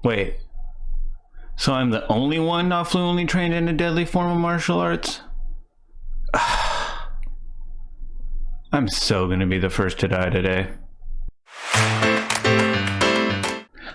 Wait, so I'm the only one not fluently trained in a deadly form of martial arts? I'm so gonna be the first to die today.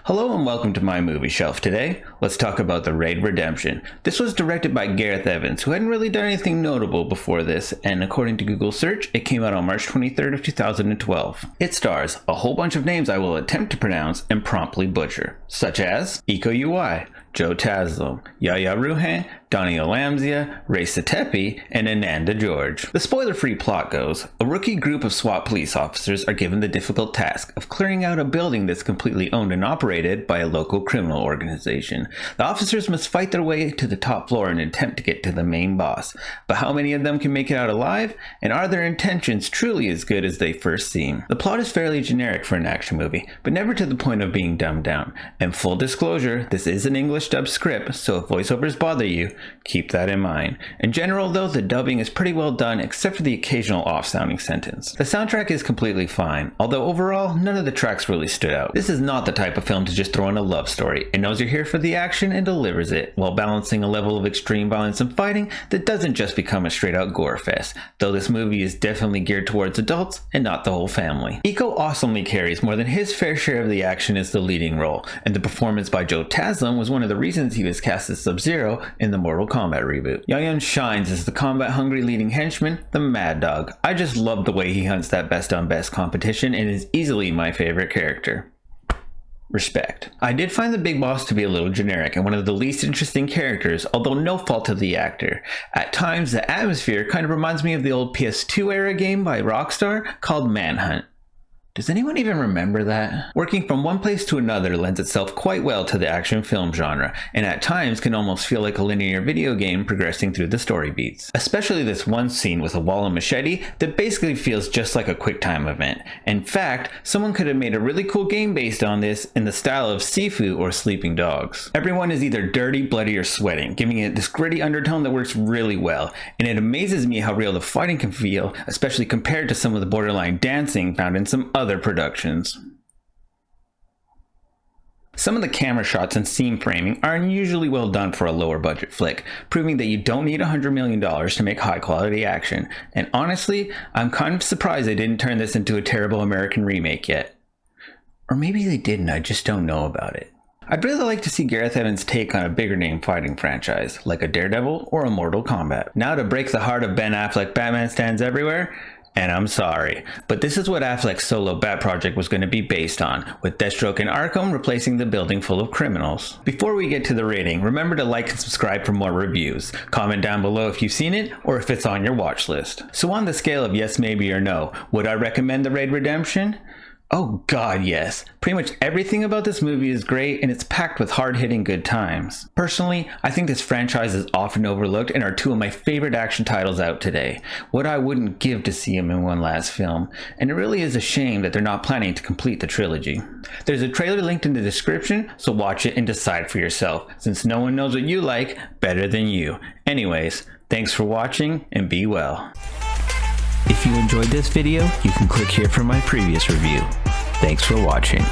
Hello and welcome to my movie shelf. Today, let's talk about The Raid Redemption. This was directed by Gareth Evans, who hadn't really done anything notable before this, and according to Google search, it came out on March 23rd of 2012. It stars a whole bunch of names I will attempt to pronounce and promptly butcher, such as Iko Uwais, Joe Taslim, Yaya Ruhan, Donnie Olamzia, Ray Satepi, and Ananda George. The spoiler-free plot goes, a rookie group of SWAT police officers are given the difficult task of clearing out a building that's completely owned and operated by a local criminal organization. The officers must fight their way to the top floor in an attempt to get to the main boss. But how many of them can make it out alive? And are their intentions truly as good as they first seem? The plot is fairly generic for an action movie, but never to the point of being dumbed down. And full disclosure, this is an English dub script, so if voiceovers bother you, keep that in mind. In general though, the dubbing is pretty well done except for the occasional off-sounding sentence. The soundtrack is completely fine, although overall, none of the tracks really stood out. This is not the type of film to just throw in a love story. It knows you're here for the action and delivers it, while balancing a level of extreme violence and fighting that doesn't just become a straight-out gore fest, though this movie is definitely geared towards adults and not the whole family. Iko awesomely carries more than his fair share of the action as the leading role, and the performance by Joe Taslim was one of the reasons he was cast as Sub-Zero in the Mortal Kombat reboot. Yang shines as the combat-hungry leading henchman, the Mad Dog. I just love the way he hunts that best-on-best competition and is easily my favorite character. Respect. I did find the big boss to be a little generic and one of the least interesting characters, although no fault to the actor. At times, the atmosphere kind of reminds me of the old PS2 era game by Rockstar called Manhunt. Does anyone even remember that? Working from one place to another lends itself quite well to the action film genre, and at times can almost feel like a linear video game progressing through the story beats. Especially this one scene with a wall and machete that basically feels just like a QuickTime event. In fact, someone could have made a really cool game based on this in the style of Sifu or Sleeping Dogs. Everyone is either dirty, bloody, or sweating, giving it this gritty undertone that works really well, and it amazes me how real the fighting can feel, especially compared to some of the borderline dancing found in some other productions. Some of the camera shots and scene framing are unusually well done for a lower budget flick, proving that you don't need $100 million to make high quality action. And honestly, I'm kind of surprised they didn't turn this into a terrible American remake yet. Or maybe they didn't, I just don't know about it. I'd really like to see Gareth Evans' take on a bigger name fighting franchise, like a Daredevil or a Mortal Kombat. Now to break the heart of Ben Affleck Batman stands everywhere, and I'm sorry, but this is what Affleck's solo Bat project was going to be based on, with Deathstroke and Arkham replacing the building full of criminals. Before we get to the rating, remember to like and subscribe for more reviews. Comment down below if you've seen it, or if it's on your watch list. So on the scale of yes, maybe, or no, would I recommend The Raid Redemption? Oh god, yes. Pretty much everything about this movie is great and it's packed with hard-hitting good times. Personally, I think this franchise is often overlooked and are two of my favorite action titles out today. What I wouldn't give to see them in one last film, and it really is a shame that they're not planning to complete the trilogy. There's a trailer linked in the description, so watch it and decide for yourself, since no one knows what you like better than you. Anyways, thanks for watching and be well. If you enjoyed this video, you can click here for my previous review. Thanks for watching.